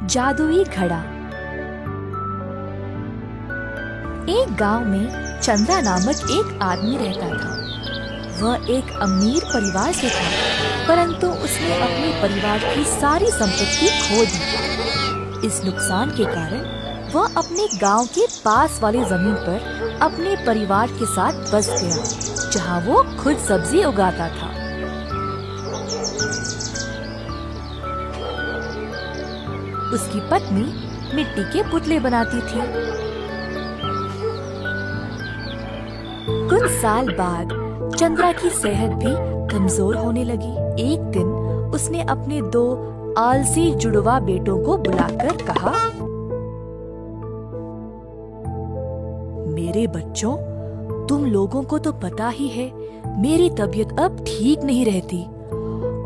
जादुई घड़ा। एक गांव में चंद्रा नामक एक आदमी रहता था। वह एक अमीर परिवार से था, परंतु उसने अपने परिवार की सारी संपत्ति खो दी। इस नुकसान के कारण वह अपने गांव के पास वाली जमीन पर अपने परिवार के साथ बस गया, जहां वो खुद सब्जी उगाता था। उसकी पत्नी मिट्टी के पुतले बनाती थी। कुछ साल बाद चंद्रा की सेहत भी कमजोर होने लगी। एक दिन उसने अपने 2 आलसी जुड़वा बेटों को बुलाकर कहा, मेरे बच्चों, तुम लोगों को तो पता ही है मेरी तबीयत अब ठीक नहीं रहती,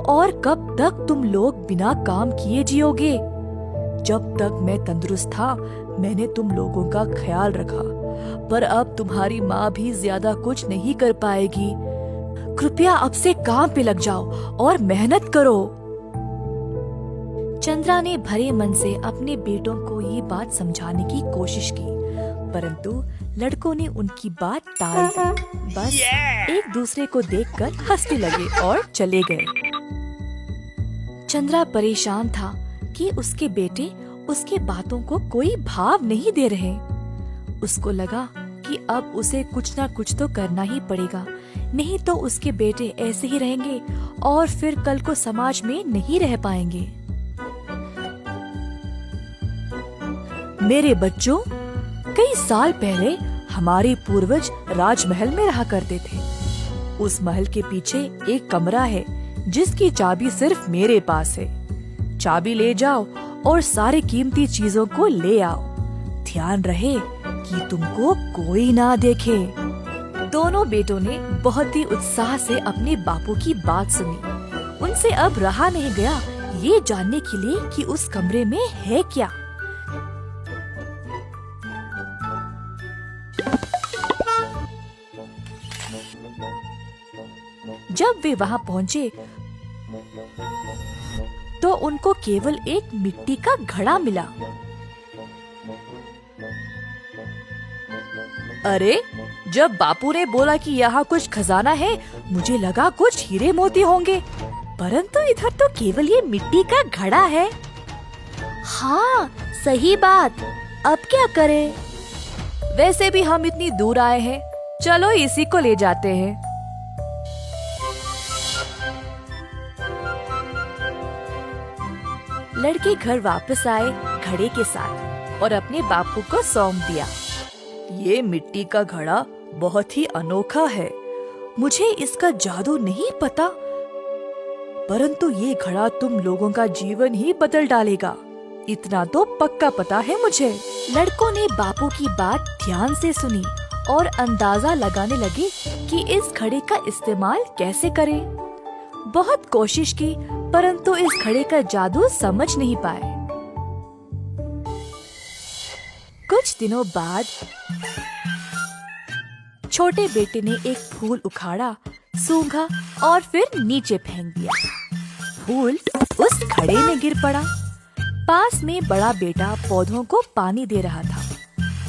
और कब तक तुम लोग बिना काम किए जियोगे। जब तक मैं तंदुरुस्त था मैंने तुम लोगों का ख्याल रखा, पर अब तुम्हारी माँ भी ज्यादा कुछ नहीं कर पाएगी। कृपया अब से काम पे लग जाओ और मेहनत करो। चंद्रा ने भरे मन से अपने बेटों को ये बात समझाने की कोशिश की, परंतु लड़कों ने उनकी बात टाल दी। बस एक दूसरे को देखकर हंसने लगे और चले गए। चंद्रा परेशान था कि उसके बेटे उसके बातों को कोई भाव नहीं दे रहे। उसको लगा कि अब उसे कुछ ना कुछ तो करना ही पड़ेगा, नहीं तो उसके बेटे ऐसे ही रहेंगे और फिर कल को समाज में नहीं रह पाएंगे। मेरे बच्चों, कई साल पहले हमारे पूर्वज राजमहल में रहा करते थे। उस महल के पीछे एक कमरा है जिसकी चाबी सिर्फ मेरे पास है। चाबी ले जाओ और सारी कीमती चीजों को ले आओ। ध्यान रहे कि तुमको कोई ना देखे। दोनों बेटों ने बहुत ही उत्साह से अपने बापू की बात सुनी। उनसे अब रहा नहीं गया ये जानने के लिए कि उस कमरे में है क्या। जब वे वहाँ पहुँचे तो उनको केवल एक मिट्टी का घड़ा मिला। अरे, जब बापू ने बोला कि यहाँ कुछ खजाना है, मुझे लगा कुछ हीरे मोती होंगे, परंतु इधर तो केवल ये मिट्टी का घड़ा है। हाँ, सही बात। अब क्या करें? वैसे भी हम इतनी दूर आए हैं, चलो इसी को ले जाते हैं। लड़के घर वापस आए घड़े के साथ और अपने बापू को सौंप दिया। ये मिट्टी का घड़ा बहुत ही अनोखा है। मुझे इसका जादू नहीं पता, परंतु ये घड़ा तुम लोगों का जीवन ही बदल डालेगा, इतना तो पक्का पता है मुझे। लड़कों ने बापू की बात ध्यान से सुनी और अंदाजा लगाने लगे कि इस घड़े का इस्तेमाल कैसे करें। बहुत कोशिश की, परंतु इस घड़े का जादू समझ नहीं पाए। कुछ दिनों बाद छोटे बेटे ने एक फूल उखाड़ा, सूंघा और फिर नीचे फेंक दिया। फूल उस घड़े में गिर पड़ा। पास में बड़ा बेटा पौधों को पानी दे रहा था,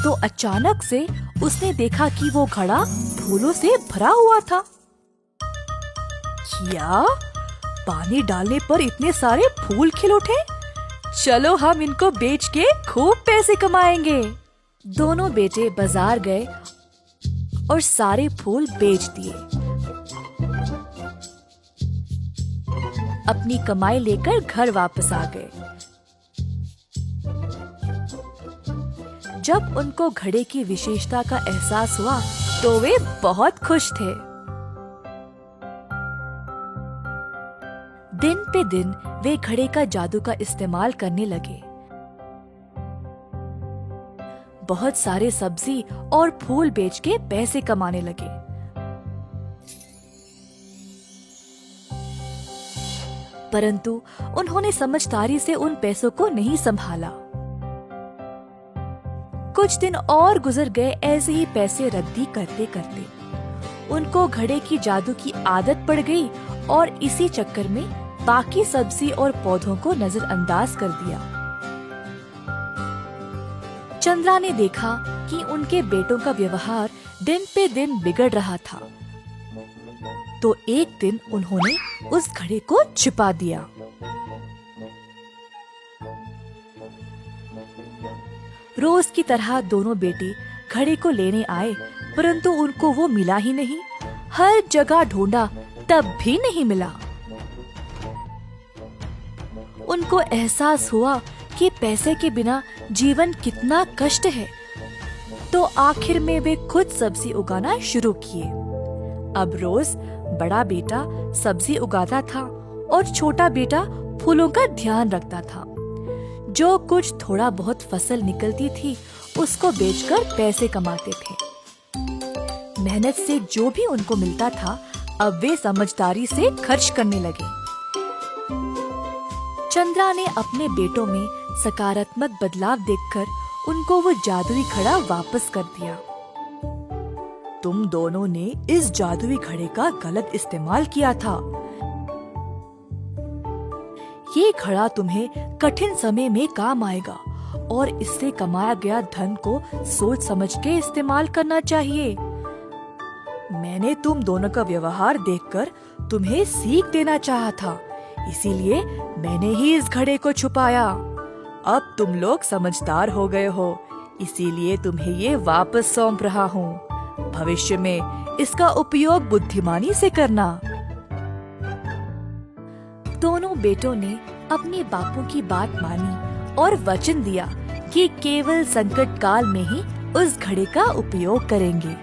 तो अचानक से उसने देखा कि वो घड़ा फूलों से भरा हुआ था। क्या? पानी डालने पर इतने सारे फूल खिल उठे? चलो हम इनको बेच के खूब पैसे कमाएंगे। दोनों बेटे बाजार गए और सारे फूल बेच दिए। अपनी कमाई लेकर घर वापस आ गए। जब उनको घड़े की विशेषता का एहसास हुआ तो वे बहुत खुश थे। दिन पे दिन वे घड़े का जादू का इस्तेमाल करने लगे। बहुत सारे सब्जी और फूल बेच के पैसे कमाने लगे। परंतु उन्होंने समझदारी से उन पैसों को नहीं संभाला। कुछ दिन और गुजर गए ऐसे ही पैसे रद्दी करते करते। उनको घड़े की जादू की आदत पड़ गई और इसी चक्कर में बाकी सब्जी और पौधों को नजरअंदाज कर दिया। चंद्रा ने देखा कि उनके बेटों का व्यवहार दिन पे दिन बिगड़ रहा था, तो एक दिन उन्होंने उस घड़े को छिपा दिया। रोज की तरह दोनों बेटे घड़े को लेने आए, परंतु उनको वो मिला ही नहीं। हर जगह ढूंढा, तब भी नहीं मिला। उनको एहसास हुआ कि पैसे के बिना जीवन कितना कष्ट है, तो आखिर में वे खुद सब्जी उगाना शुरू किए। अब रोज बड़ा बेटा सब्जी उगाता था और छोटा बेटा फूलों का ध्यान रखता था। जो कुछ थोड़ा बहुत फसल निकलती थी, उसको बेचकर पैसे कमाते थे। मेहनत से जो भी उनको मिलता था, अब वे समझदारी से खर्च करने लगे। चंद्रा ने अपने बेटों में सकारात्मक बदलाव देखकर उनको वो जादुई घड़ा वापस कर दिया। तुम दोनों ने इस जादुई घड़े का गलत इस्तेमाल किया था। ये घड़ा तुम्हें कठिन समय में काम आएगा और इससे कमाया गया धन को सोच समझ के इस्तेमाल करना चाहिए। मैंने तुम दोनों का व्यवहार देखकर तुम्हें सीख देना चाहा था, इसीलिए मैंने ही इस घड़े को छुपाया। अब तुम लोग समझदार हो गए हो, इसीलिए तुम्हें ये वापस सौंप रहा हूँ। भविष्य में इसका उपयोग बुद्धिमानी से करना। दोनों बेटों ने अपने बापू की बात मानी और वचन दिया कि केवल संकट काल में ही उस घड़े का उपयोग करेंगे।